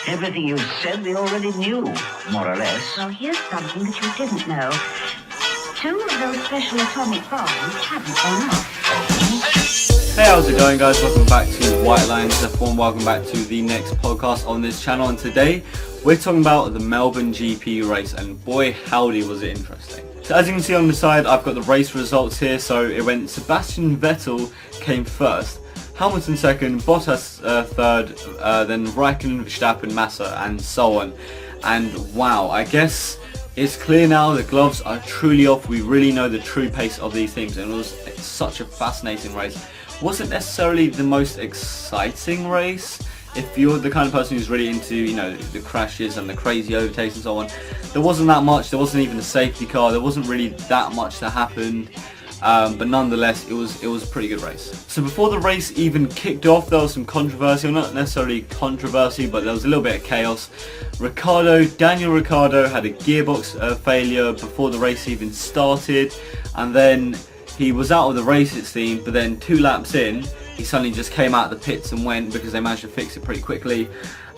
Everything you said we already knew, more or less. Well, here's something that you didn't know. 2 of those special atomic bombs haven't gone off. Hey, how's it going, guys? Welcome back to White Lines F1. Welcome back to the next podcast on this channel. And today we're talking about the Melbourne GP race, and boy howdy was it interesting. So as you can see on the side, I've got the race results here. So it went Sebastian Vettel came first, Hamilton second, Bottas third, then Raikkonen, Verstappen, Massa, and so on. And wow, I guess it's clear now the gloves are truly off. We really know the true pace of these teams, and it was such a fascinating race. Wasn't necessarily the most exciting race. If you're the kind of person who's really into, you know, the crashes and the crazy overtakes and so on, there wasn't that much. There wasn't even a safety car. There wasn't really that much that happened. But nonetheless, it was a pretty good race. So before the race even kicked off, there was some controversy, well, not necessarily controversy, but there was a little bit of chaos. Daniel Ricciardo had a gearbox failure before the race even started, and then he was out of the race, it seemed. But then 2 laps in, he suddenly just came out of the pits and went, because they managed to fix it pretty quickly.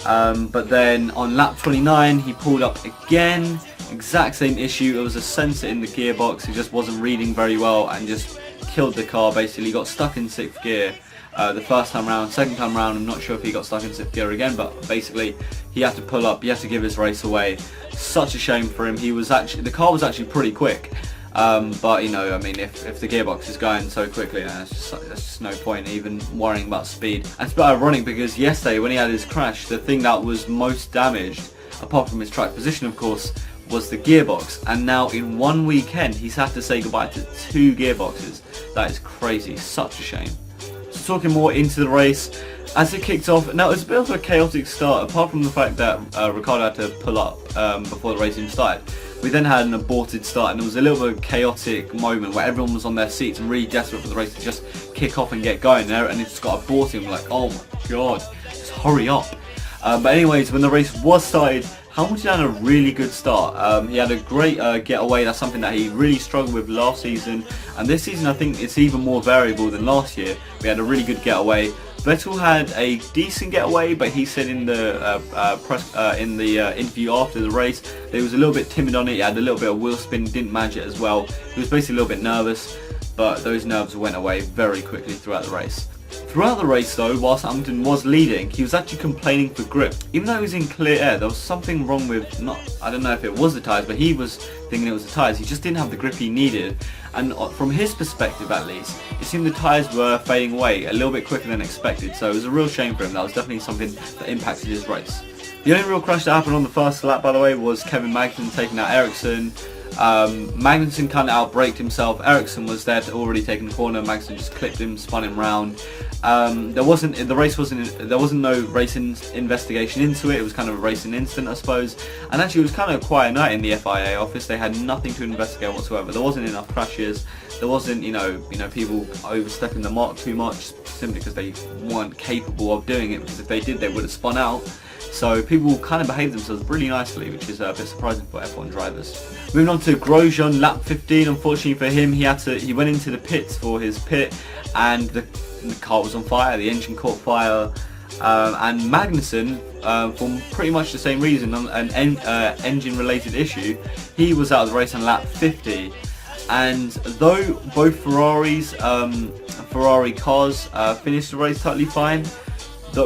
But then on lap 29, he pulled up again. Exact same issue. It was a sensor in the gearbox. It just wasn't reading very well and just killed the car. Basically got stuck in 6th gear the first time round. Second time round, I'm not sure if he got stuck in 6th gear again, but basically he had to pull up. He had to give his race away. Such a shame for him. The car was actually pretty quick, but you know, I mean, if the gearbox is going so quickly, then there's just no point even worrying about speed. And it's a bit ironic because yesterday when he had his crash, the thing that was most damaged, apart from his track position of course, was the gearbox, and now in one weekend he's had to say goodbye to 2 gearboxes. That is crazy, such a shame. So talking more into the race, as it kicked off, now it was a bit of a chaotic start, apart from the fact that Ricciardo had to pull up before the race even started. We then had an aborted start, and it was a little bit of a chaotic moment where everyone was on their seats and really desperate for the race to just kick off and get going there, and it just got aborted. We're like, oh my god, just hurry up. But anyways, when the race was started, Hamilton had a really good start. He had a great getaway. That's something that he really struggled with last season, and this season I think it's even more variable than last year. We had a really good getaway. Vettel had a decent getaway, but he said in the interview after the race that he was a little bit timid on it. He had a little bit of wheel spin, didn't manage it as well. He was basically a little bit nervous, but those nerves went away very quickly throughout the race. Throughout the race though, whilst Hamilton was leading, he was actually complaining for grip. Even though he was in clear air, there was something wrong with, I don't know if it was the tyres, but he was thinking it was the tyres. He just didn't have the grip he needed. And from his perspective at least, it seemed the tyres were fading away a little bit quicker than expected. So it was a real shame for him. That was definitely something that impacted his race. The only real crash that happened on the first lap, by the way, was Kevin Magnussen taking out Ericsson. Magnussen kind of outbraked himself. Ericsson was there to already taking the corner. Magnussen just clipped him, spun him round. There wasn't no racing investigation into it. It was kind of a racing incident, I suppose. And actually, it was kind of a quiet night in the FIA office. They had nothing to investigate whatsoever. There wasn't enough crashes. There wasn't, you know, people overstepping the mark too much simply because they weren't capable of doing it. Because if they did, they would have spun out. So people kind of behaved themselves really nicely, which is a bit surprising for F1 drivers. Moving on to Grosjean, lap 15. Unfortunately for him, he went into the pits for his pit, and the car was on fire. The engine caught fire, and Magnussen, for pretty much the same reason, an engine-related issue, he was out of the race on lap 50. And though both Ferrari cars finished the race totally fine,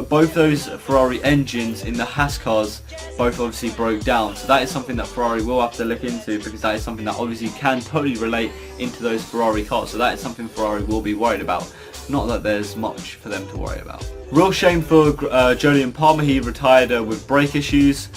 both those Ferrari engines in the Haas cars both obviously broke down. So that is something that Ferrari will have to look into, because that is something that obviously can totally relate into those Ferrari cars. So that is something Ferrari will be worried about. Not that there's much for them to worry about. Real shame for Jolyon Palmer. He retired with brake issues.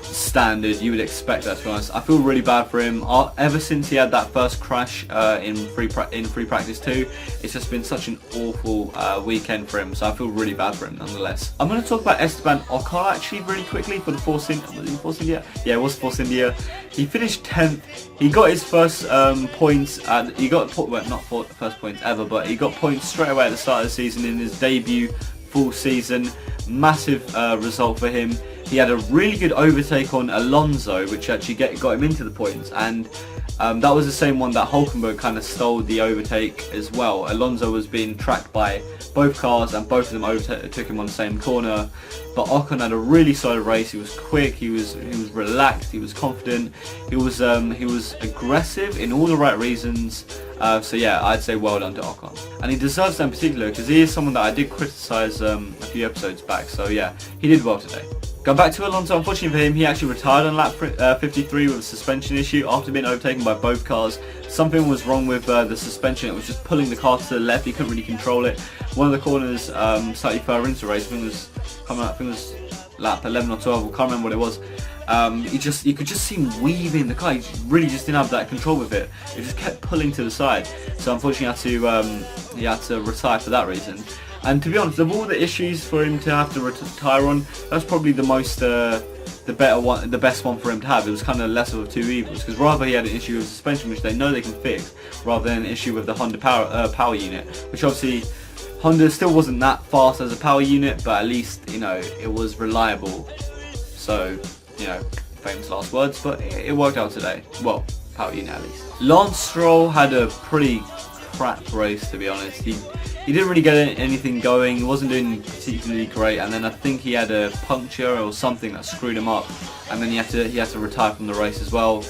Standard, you would expect that, to be honest. I feel really bad for him. Ever since he had that first crash in free practice 2, it's just been such an awful weekend for him. So I feel really bad for him nonetheless. I'm going to talk about Esteban Ocon actually really quickly for the Force India. Yeah, it was Force India. He finished 10th. He got his first points. Not first points ever, but he got points straight away at the start of the season in his debut full season. massive result for him. He had a really good overtake on Alonso, which actually got him into the points, and that was the same one that Hulkenberg kind of stole the overtake as well. Alonso was being tracked by both cars, and both of them overtook him on the same corner. But Ocon had a really solid race. He was quick. He was relaxed. He was confident. He was aggressive in all the right reasons. So yeah, I'd say well done to Ocon, and he deserves that in particular because he is someone that I did criticise a few episodes back. So yeah, he did well today. Going back to Alonso, unfortunately for him, he actually retired on lap 53 with a suspension issue after being overtaken by both cars. Something was wrong with the suspension. It was just pulling the car to the left. He couldn't really control it. One of the corners slightly further into the race, I think it was lap 11 or 12, I can't remember what it was. You could just see him weaving the car. He really just didn't have that control with it. It just kept pulling to the side. So unfortunately he had to retire for that reason. And to be honest, of all the issues for him to have to retire on, that's probably the best one for him to have. It was kind of less of two evils, because rather he had an issue with suspension, which they know they can fix, rather than an issue with the Honda power unit, which obviously Honda still wasn't that fast as a power unit, but at least, you know, it was reliable. So, you know, famous last words, but it worked out today. Well, power unit at least. Lance Stroll had a pretty crap race, to be honest. He didn't really get anything going. He wasn't doing particularly great, and then I think he had a puncture or something that screwed him up, and then he had to retire from the race as well.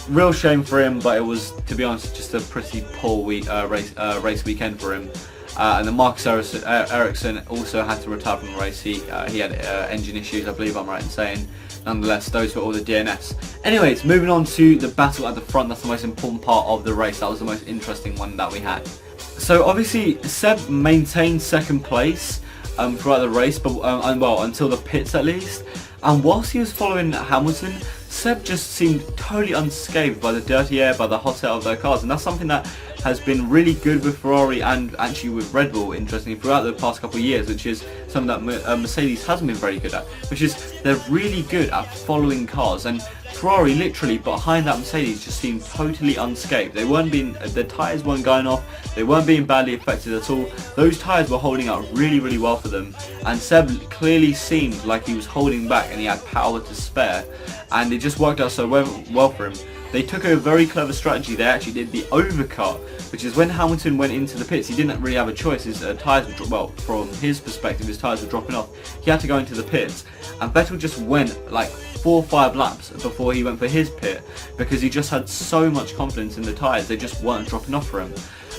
Real shame for him, but it was, to be honest, just a pretty poor race weekend for him. And then Marcus Ericsson also had to retire from the race. He had engine issues, I believe I'm right in saying. Nonetheless, those were all the DNFs. Anyways, moving on to the battle at the front. That's the most important part of the race. That was the most interesting one that we had. So obviously Seb maintained second place throughout the race, but well, until the pits at least. And whilst he was following Hamilton, Seb just seemed totally unscathed by the dirty air, by the hot air of their cars, and that's something that has been really good with Ferrari and actually with Red Bull, interestingly, throughout the past couple of years, which is something that Mercedes hasn't been very good at, which is they're really good at following cars, and Ferrari literally behind that Mercedes just seemed totally unscathed. The tyres weren't going off, they weren't being badly affected at all. Those tyres were holding up really, really well for them, and Seb clearly seemed like he was holding back and he had power to spare, and it just worked out so well for him. They took a very clever strategy. They actually did the overcut, which is when Hamilton went into the pits, he didn't really have a choice. His tyres were, well, from his perspective, his tyres were dropping off. He had to go into the pits, and Vettel just went like 4 or 5 laps before he went for his pit, because he just had so much confidence in the tyres. They just weren't dropping off for him.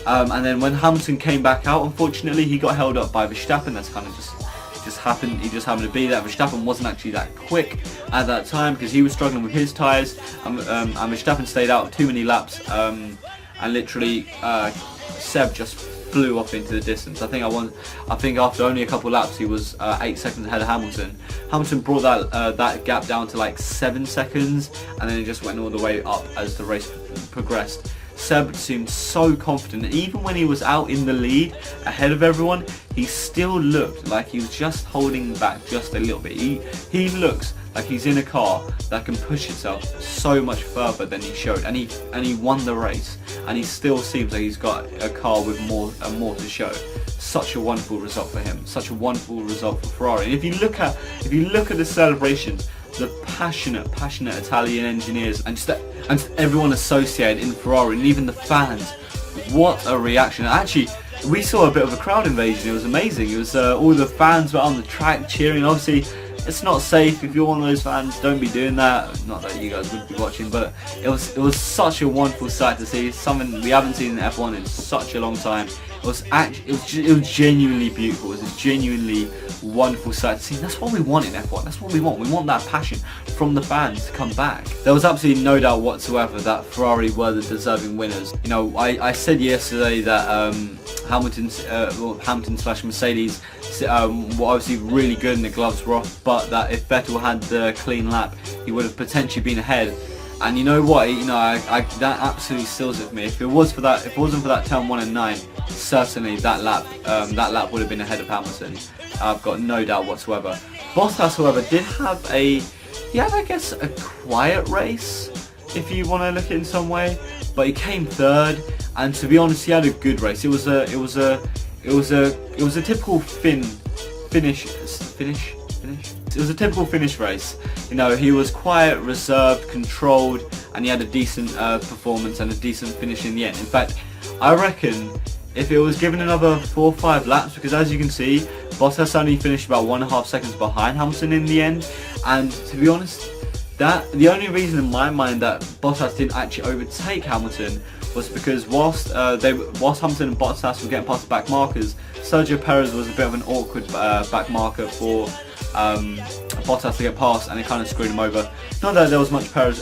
And then when Hamilton came back out, unfortunately, he got held up by Verstappen. That's kind of just happened. He just happened to be that. Verstappen wasn't actually that quick at that time because he was struggling with his tyres, and Verstappen stayed out too many laps, and literally Seb just flew off into the distance. I think after only a couple laps he was 8 seconds ahead of Hamilton. Hamilton brought that gap down to like 7 seconds, and then it just went all the way up as the race progressed. Seb seemed so confident, and even when he was out in the lead ahead of everyone, he still looked like he was just holding back just a little bit. He looks like he's in a car that can push itself so much further than he showed, and he won the race, and he still seems like he's got a car with more to show. Such a wonderful result for him, such a wonderful result for Ferrari. And if you look at the celebrations, the passionate Italian engineers and everyone associated in Ferrari, and even the fans, what a reaction. Actually, we saw a bit of a crowd invasion. It was amazing. It was all the fans were on the track cheering. Obviously, it's not safe. If you're one of those fans, don't be doing that. Not that you guys would be watching, but it was such a wonderful sight to see. Something we haven't seen in F1 in such a long time. It was genuinely beautiful. It was a genuinely wonderful sight to see. That's what we want in F1. That's what we want. We want that passion from the fans to come back. There was absolutely no doubt whatsoever that Ferrari were the deserving winners. You know, I said yesterday that Hamilton/Mercedes were obviously really good and the gloves were off, but that if Vettel had the clean lap, he would have potentially been ahead. And you know what? You know, that absolutely seals it for me. If it wasn't for that turn 1 and 9, certainly that lap would have been ahead of Hamilton. I've got no doubt whatsoever. Bottas, however, did have I guess a quiet race, if you want to look at it in some way, but he came third, and to be honest, he had a good race. It was a typical Finnish finish. It was a typical finish race. You know, he was quiet, reserved, controlled, and he had a decent performance and a decent finish in the end. In fact, I reckon if it was given another 4 or 5 laps, because as you can see, Bottas only finished about 1.5 seconds behind Hamilton in the end, and to be honest, the only reason in my mind that Bottas didn't actually overtake Hamilton was because whilst Hamilton and Bottas were getting past the back markers, Sergio Perez was a bit of an awkward back marker for Bottas to get past, and it kind of screwed him over. Not that there was much Perez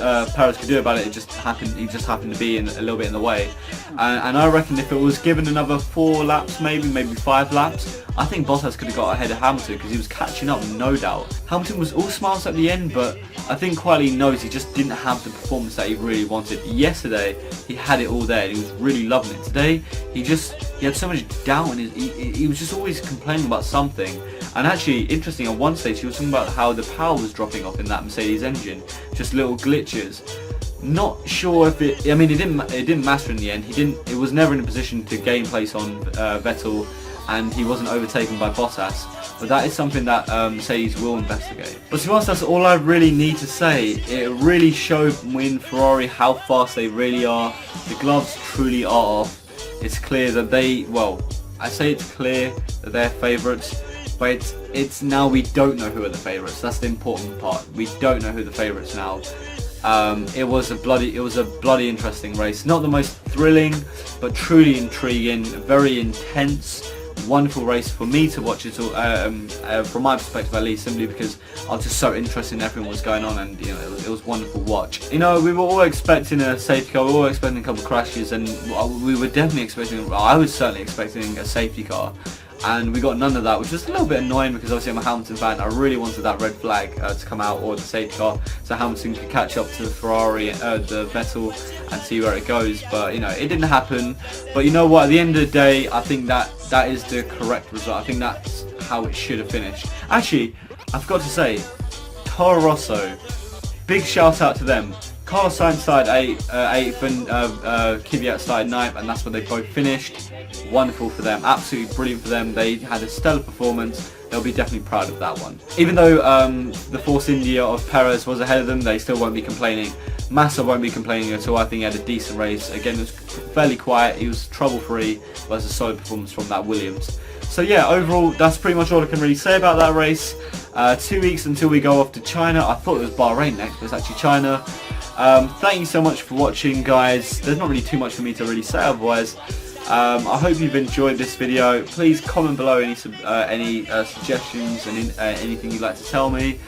could do about it. He just happened to be a little bit in the way. And I reckon if it was given another 4 laps, maybe 5 laps, I think Bottas could have got ahead of Hamilton because he was catching up, no doubt. Hamilton was all smiles at the end, but I think quietly he knows he just didn't have the performance that he really wanted. Yesterday, he had it all there. He was really loving it. Today, he had so much doubt, and he was just always complaining about something. And actually, interesting, at one stage he was talking about how the power was dropping off in that Mercedes engine, just little glitches. Not sure if it didn't matter in the end. It was never in a position to gain place on Vettel, and he wasn't overtaken by Bottas. But that is something that Mercedes will investigate. But to be honest, that's all I really need to say. It really showed in Ferrari how fast they really are. The gloves truly are off. It's clear that it's clear that they're favourites. But it's now we don't know who are the favourites. That's the important part. We don't know who the favourites now. It was a bloody interesting race. Not the most thrilling, but truly intriguing. Very intense. Wonderful race for me to watch it all, from my perspective at least, simply because I was just so interested in everything that was going on, and it was wonderful to watch. We were all expecting a safety car, we were all expecting a couple of crashes, and we were definitely expecting, I was certainly expecting a safety car. And we got none of that, which was a little bit annoying because obviously I'm a Hamilton fan. I really wanted that red flag to come out, or the safety car, so Hamilton could catch up to the Ferrari, the Vettel, and see where it goes. But it didn't happen. But you know what? At the end of the day, I think that is the correct result. I think that's how it should have finished. Actually, I forgot to say, Toro Rosso, big shout out to them. Carlos Sainz started 8th and Kvyat started 9th, and that's where they both finished. Wonderful for them, absolutely brilliant for them. They had a stellar performance. They'll be definitely proud of that one. Even though the Force India of Perez was ahead of them, they still won't be complaining. Massa won't be complaining at all. I think he had a decent race. Again, it was fairly quiet. He was trouble-free, but it's a solid performance from that Williams. So yeah, overall, that's pretty much all I can really say about that race. 2 weeks until we go off to China. I thought it was Bahrain next, but it's actually China. Thank you so much for watching, guys. There's not really too much for me to really say otherwise. I hope you've enjoyed this video. Please comment below any suggestions and anything you'd like to tell me.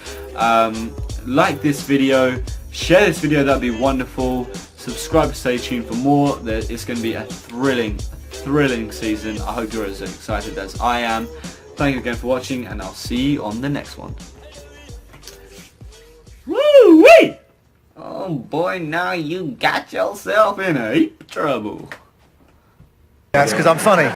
Like this video, share this video, that'd be wonderful. Subscribe to stay tuned for more. It's going to be a thrilling season. I hope you're as excited as I am. Thank you again for watching, and I'll see you on the next one. Woo-wee! Oh boy, now you got yourself in a heap of trouble. That's because I'm funny.